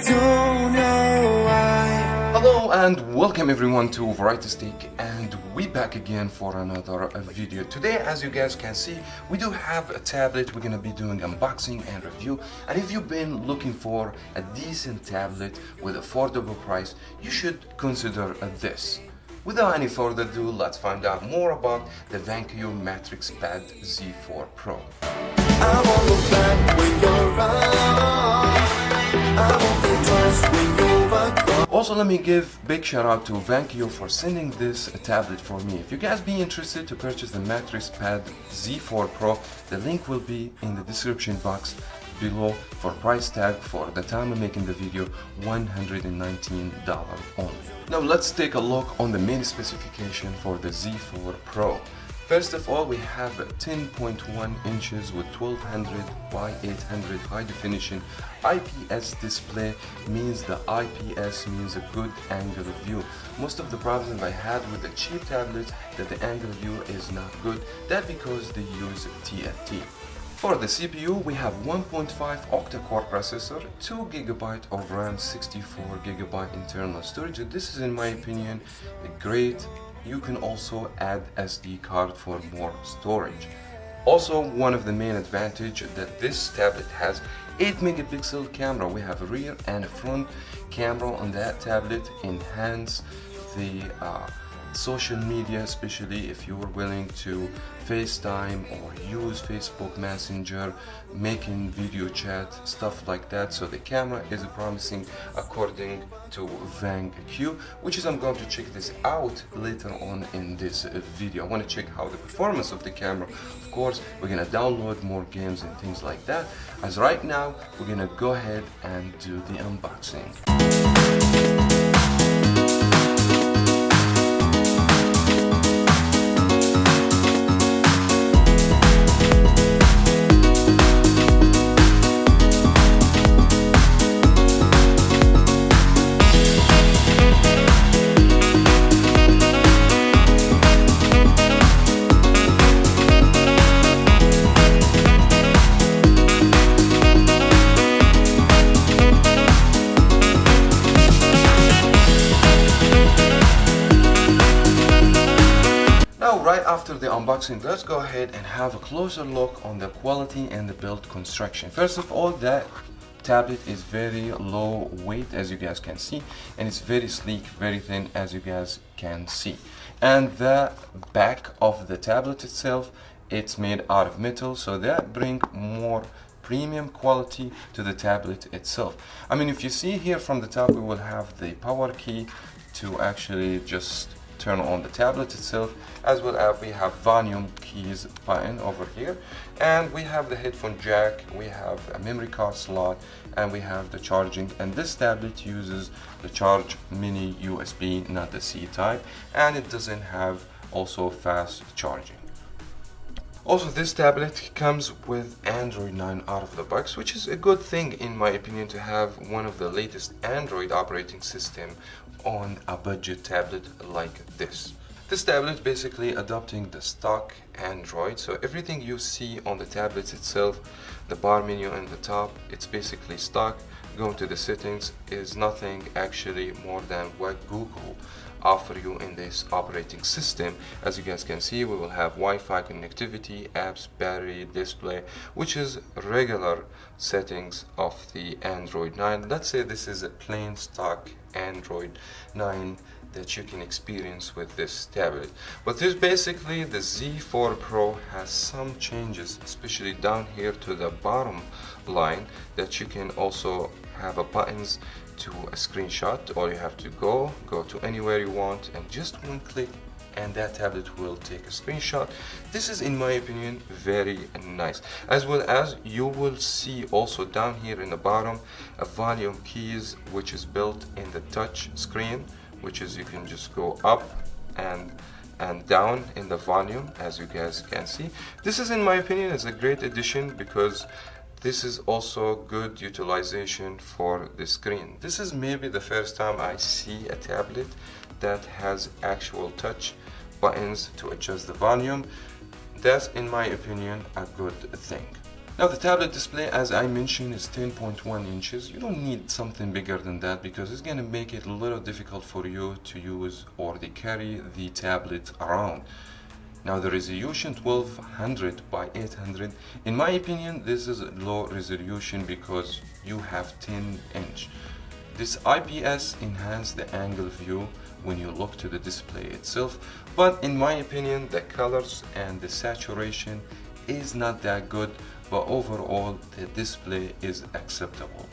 don't know why. Hello and welcome everyone to Variety Stick, and we back again for another video. Today, as you guys can see, we do have a tablet. We're gonna be doing unboxing and review, and if you've been looking for a decent tablet with affordable price, you should consider this. Without any further ado, let's find out more about the VANKYO MatrixPad Z4 Pro. I won't look back when you're wrong. I won't think twice when you're wrong. Also, let me give big shout out to VANKYO for sending this tablet for me. If you guys be interested to purchase the MatrixPad Z4 Pro, the link will be in the description box below. For price tag, for the time I'm making the video, $119 only. Now let's take a look on the main specification for the Z4 Pro. First of all, we have 10.1 inches with 1200 by 800 high definition IPS display. Means the IPS means a good angle view. Most of the problems I had with the cheap tablets that the angle view is not good. That because they use TFT. For the CPU, we have 1.5 octa-core processor, 2 GB of RAM, 64 GB internal storage. This is, in my opinion, great. You can also add SD card for more storage. Also, one of the main advantages that this tablet has 8 megapixel camera. We have a rear and a front camera on that tablet. Enhance the social media, especially if you're willing to FaceTime or use Facebook Messenger, making video chat, stuff like that. So the camera is promising according to VANKYO, which is, I'm going to check this out later on in this video. I want to check how the performance of the camera. Of course, we're gonna download more games and things like that. As right now, we're gonna go ahead and do the unboxing. Right after the unboxing, let's go ahead and have a closer look on the quality and the build construction. First of all, that tablet is very low weight, as you guys can see, and it's very sleek, very thin, as you guys can see. And the back of the tablet itself, it's made out of metal, so that brings more premium quality to the tablet itself. I mean, if you see here from the top, we will have the power key to actually just turn on the tablet itself, as well as we have volume keys button over here, and we have the headphone jack, we have a memory card slot, and we have the charging. And this tablet uses the charge mini USB, not the C type, and it doesn't have also fast charging. Also, this tablet comes with Android 9 out of the box, which is a good thing in my opinion, to have one of the latest Android operating system on a budget tablet like this. This tablet basically adopting the stock Android, so everything you see on the tablet itself, the bar menu in the top, it's basically stock. Going to the settings is nothing actually more than what Google offer you in this operating system. As you guys can see, we will have Wi-Fi connectivity, apps, battery, display, which is regular settings of the Android 9. Let's say this is a plain stock Android 9 that you can experience with this tablet. But this basically, the Z4 Pro has some changes, especially down here to the bottom line, that you can also have a buttons to a screenshot. All you have to go to anywhere you want, and just one click and that tablet will take a screenshot. This is, in my opinion, very nice. As well as you will see also down here in the bottom a volume keys, which is built in the touch screen, which is you can just go up and down in the volume, as you guys can see. This is, in my opinion, is a great addition because this is also good utilization for the screen. This is maybe the first time I see a tablet that has actual touch buttons to adjust the volume. That's, in my opinion, a good thing. Now the tablet display, as I mentioned, is 10.1 inches. You don't need something bigger than that because it's going to make it a little difficult for you to use or to carry the tablet around. Now the resolution 1200 by 800, in my opinion, this is a low resolution because you have 10 inch. This IPS enhances the angle view when you look to the display itself, but in my opinion the colors and the saturation is not that good, but overall the display is acceptable.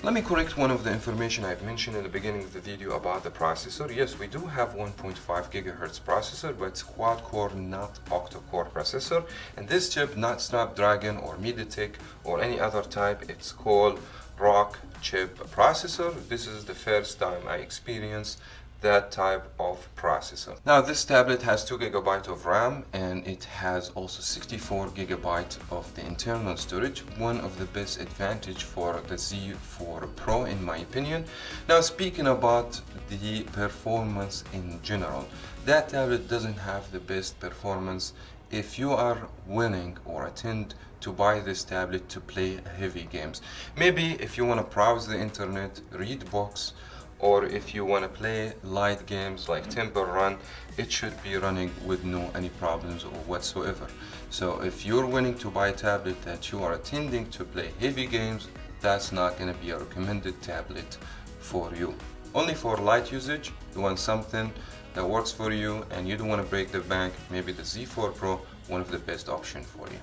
Let me correct one of the information I've mentioned in the beginning of the video about the processor. Yes, we do have 1.5 gigahertz processor, but it's quad-core, not octa-core processor. And this chip, not Snapdragon or MediaTek or any other type, it's called Rock chip processor. This is the first time I experienced that type of processor. Now this tablet has 2 GB of RAM and it has also 64 GB of the internal storage, one of the best advantage for the Z4 Pro in my opinion. Now speaking about the performance in general, that tablet doesn't have the best performance if you are willing or intend to buy this tablet to play heavy games. Maybe if you want to browse the internet, read books, or if you want to play light games like Temple Run, it should be running with no any problems or whatsoever. So if you're willing to buy a tablet that you are intending to play heavy games, that's not going to be a recommended tablet for you. Only for light usage, you want something that works for you and you don't want to break the bank, maybe the Z4 Pro, one of the best options for you.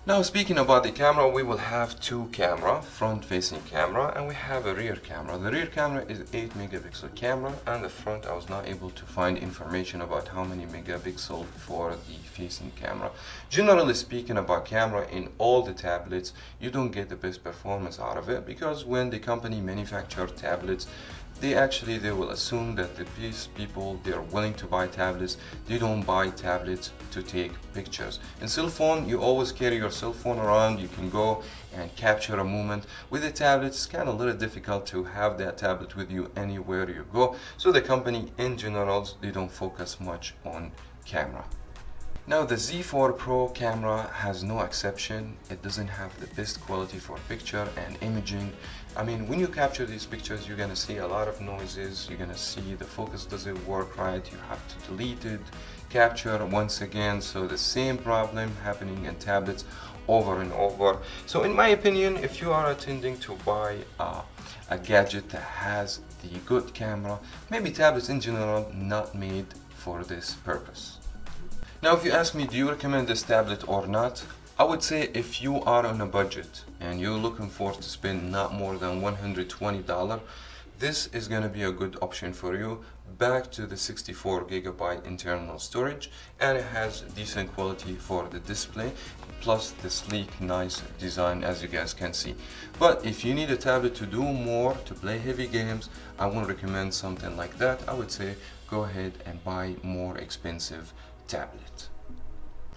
Now speaking about the camera, we will have two camera, front facing camera, and we have a rear camera. The rear camera is 8 megapixel camera, and the front I was not able to find information about how many megapixel for the facing camera. Generally speaking about camera in all the tablets, you don't get the best performance out of it because when the company manufacture tablets, they will assume that these people, they're willing to buy tablets. They don't buy tablets to take pictures. In cell phone, you always carry your cell phone around. You can go and capture a moment. With the tablet, it's kind of a little difficult to have that tablet with you anywhere you go. So the company in general, they don't focus much on camera. Now the Z4 Pro camera has no exception. It doesn't have the best quality for picture and imaging. I mean, when you capture these pictures, you're gonna see a lot of noises. You're gonna see the focus doesn't work right. You have to delete it, capture once again. So the same problem happening in tablets over and over. So in my opinion, if you are intending to buy a gadget that has the good camera, maybe tablets in general not made for this purpose. Now if you ask me, do you recommend this tablet or not? I would say if you are on a budget and you're looking for to spend not more than $120, this is going to be a good option for you. Back to the 64 gigabyte internal storage, and it has decent quality for the display, plus the sleek, nice design as you guys can see. But if you need a tablet to do more, to play heavy games, I wouldn't recommend something like that. I would say go ahead and buy more expensive tablet.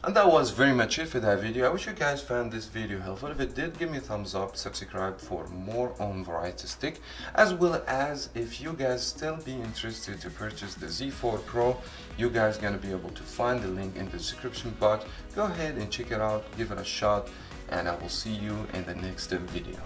And that was very much it for that video. I wish you guys found this video helpful. If it did, give me a thumbs up, subscribe for more on Variety Stick, as well as if you guys still be interested to purchase the Z4 Pro, you guys gonna be able to find the link in the description box. Go ahead and check it out, give it a shot, and I will see you in the next video.